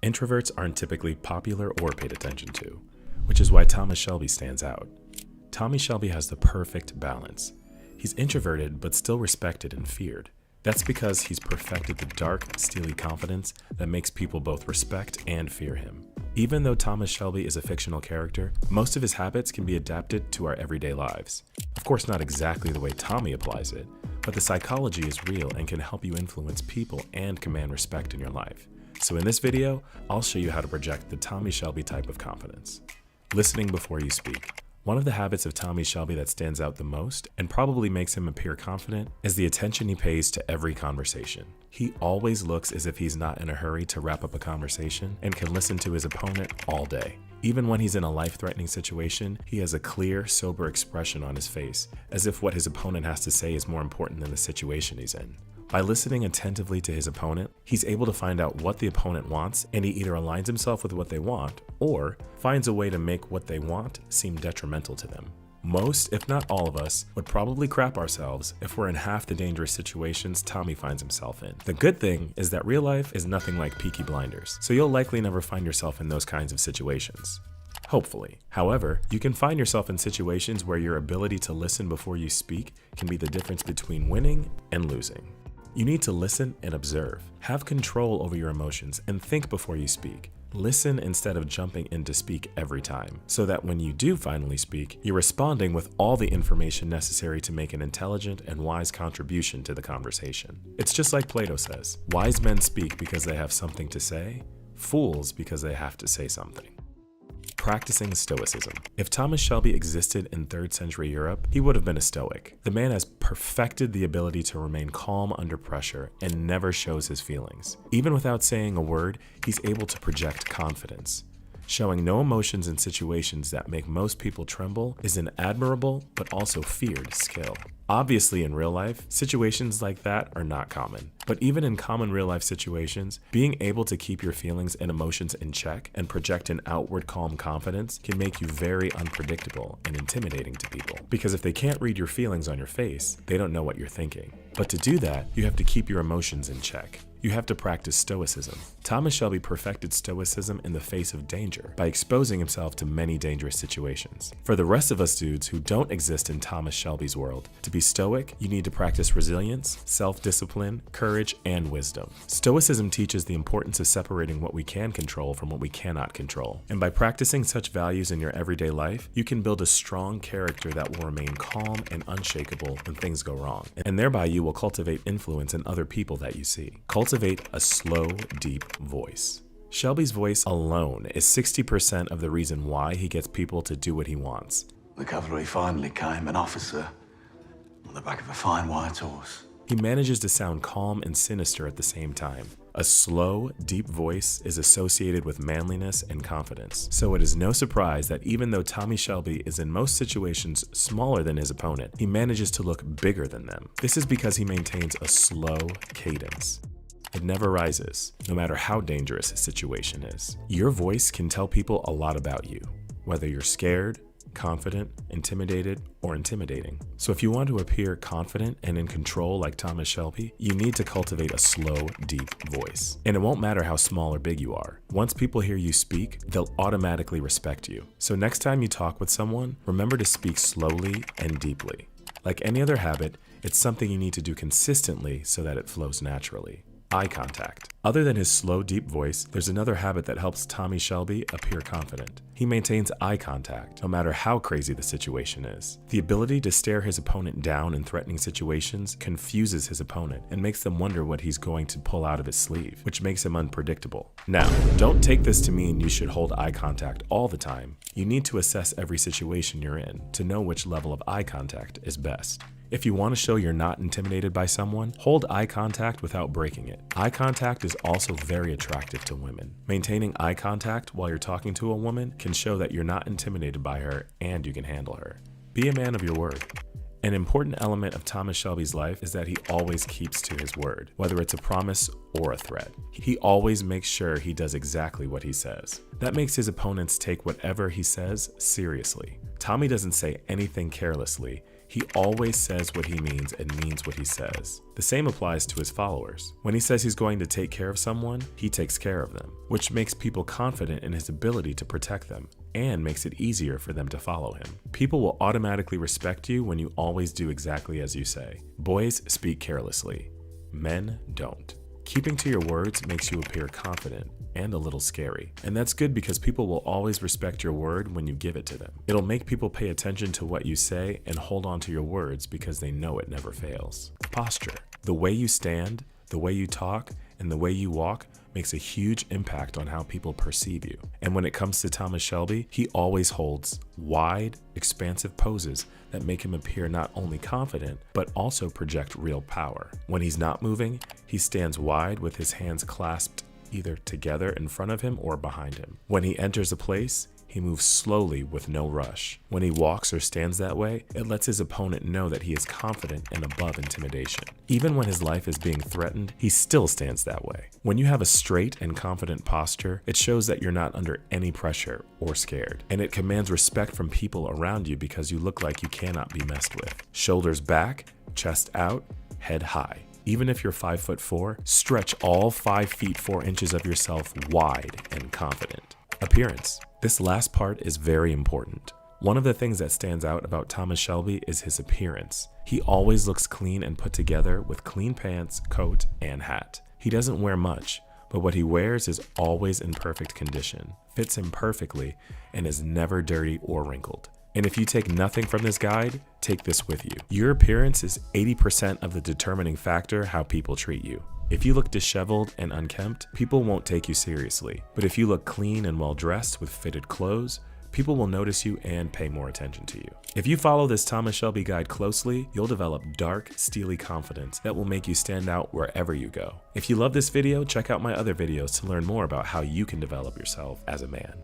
Introverts aren't typically popular or paid attention to, which is why Thomas Shelby stands out. Tommy Shelby has the perfect balance. He's introverted but still respected and feared. That's because he's perfected the dark, steely confidence that makes people both respect and fear him. Even though Thomas Shelby is a fictional character, most of his habits can be adapted to our everyday lives. Of course, not exactly the way Tommy applies it, but the psychology is real and can help you influence people and command respect in your life. So in this video, I'll show you how to project the Tommy Shelby type of confidence. Listening before you speak. One of the habits of Tommy Shelby that stands out the most, and probably makes him appear confident, is the attention he pays to every conversation. He always looks as if he's not in a hurry to wrap up a conversation and can listen to his opponent all day. Even when he's in a life-threatening situation, he has a clear, sober expression on his face, as if what his opponent has to say is more important than the situation he's in. By listening attentively to his opponent, he's able to find out what the opponent wants, and he either aligns himself with what they want, or finds a way to make what they want seem detrimental to them. Most, if not all of us, would probably crap ourselves if we're in half the dangerous situations Tommy finds himself in. The good thing is that real life is nothing like Peaky Blinders, so you'll likely never find yourself in those kinds of situations. Hopefully. However, you can find yourself in situations where your ability to listen before you speak can be the difference between winning and losing. You need to listen and observe. Have control over your emotions and think before you speak. Listen instead of jumping in to speak every time, so that when you do finally speak, you're responding with all the information necessary to make an intelligent and wise contribution to the conversation. It's just like Plato says, wise men speak because they have something to say, fools because they have to say something. Practicing stoicism. If Thomas Shelby existed in 3rd century Europe, he would have been a stoic. The man has perfected the ability to remain calm under pressure and never shows his feelings. Even without saying a word, he's able to project confidence. Showing no emotions in situations that make most people tremble is an admirable but also feared skill. Obviously, in real life, situations like that are not common. But even in common real-life situations, being able to keep your feelings and emotions in check and project an outward calm confidence can make you very unpredictable and intimidating to people. Because if they can't read your feelings on your face, they don't know what you're thinking. But to do that, you have to keep your emotions in check. You have to practice stoicism. Thomas Shelby perfected stoicism in the face of danger by exposing himself to many dangerous situations. For the rest of us dudes who don't exist in Thomas Shelby's world, to be stoic, you need to practice resilience, self-discipline, courage, and wisdom. Stoicism teaches the importance of separating what we can control from what we cannot control. And by practicing such values in your everyday life, you can build a strong character that will remain calm and unshakable when things go wrong. And thereby you will cultivate influence in other people that you see. Cultivate a slow, deep voice. Shelby's voice alone is 60% of the reason why he gets people to do what he wants. The cavalry finally came, an officer on the back of a fine white horse. He manages to sound calm and sinister at the same time. A slow, deep voice is associated with manliness and confidence. So it is no surprise that even though Tommy Shelby is in most situations smaller than his opponent, he manages to look bigger than them. This is because he maintains a slow cadence. It never rises, no matter how dangerous a situation is. Your voice can tell people a lot about you, whether you're scared, confident, intimidated, or intimidating. So if you want to appear confident and in control like Thomas Shelby, you need to cultivate a slow, deep voice. And it won't matter how small or big you are. Once people hear you speak, they'll automatically respect you. So next time you talk with someone, remember to speak slowly and deeply. Like any other habit, it's something you need to do consistently so that it flows naturally. Eye contact. Other than his slow, deep voice, there's another habit that helps Tommy Shelby appear confident. He maintains eye contact, no matter how crazy the situation is. The ability to stare his opponent down in threatening situations confuses his opponent and makes them wonder what he's going to pull out of his sleeve, which makes him unpredictable. Now, don't take this to mean you should hold eye contact all the time. You need to assess every situation you're in to know which level of eye contact is best. If you want to show you're not intimidated by someone, hold eye contact without breaking it. Eye contact is also very attractive to women. Maintaining eye contact while you're talking to a woman can show that you're not intimidated by her and you can handle her. Be a man of your word. An important element of Thomas Shelby's life is that he always keeps to his word, whether it's a promise or a threat. He always makes sure he does exactly what he says. That makes his opponents take whatever he says seriously. Tommy doesn't say anything carelessly. He always says what he means and means what he says. The same applies to his followers. When he says he's going to take care of someone, he takes care of them, which makes people confident in his ability to protect them and makes it easier for them to follow him. People will automatically respect you when you always do exactly as you say. Boys speak carelessly. Men don't. Keeping to your words makes you appear confident and a little scary. And that's good because people will always respect your word when you give it to them. It'll make people pay attention to what you say and hold on to your words because they know it never fails. Posture. The way you stand, the way you talk, and the way you walk makes a huge impact on how people perceive you. And when it comes to Thomas Shelby, he always holds wide, expansive poses that make him appear not only confident, but also project real power. When he's not moving, he stands wide with his hands clasped either together in front of him or behind him. When he enters a place, he moves slowly with no rush. When he walks or stands that way, it lets his opponent know that he is confident and above intimidation. Even when his life is being threatened, he still stands that way. When you have a straight and confident posture, it shows that you're not under any pressure or scared, and it commands respect from people around you because you look like you cannot be messed with. Shoulders back, chest out, head high. Even if you're 5'4", stretch all 5 feet 4 inches of yourself wide and confident. Appearance. This last part is very important. One of the things that stands out about Thomas Shelby is his appearance. He always looks clean and put together with clean pants, coat, and hat. He doesn't wear much, but what he wears is always in perfect condition, fits him perfectly, and is never dirty or wrinkled. And if you take nothing from this guide, take this with you. Your appearance is 80% of the determining factor how people treat you. If you look disheveled and unkempt, people won't take you seriously. But if you look clean and well dressed with fitted clothes, people will notice you and pay more attention to you. If you follow this Thomas Shelby guide closely, you'll develop dark, steely confidence that will make you stand out wherever you go. If you love this video, check out my other videos to learn more about how you can develop yourself as a man.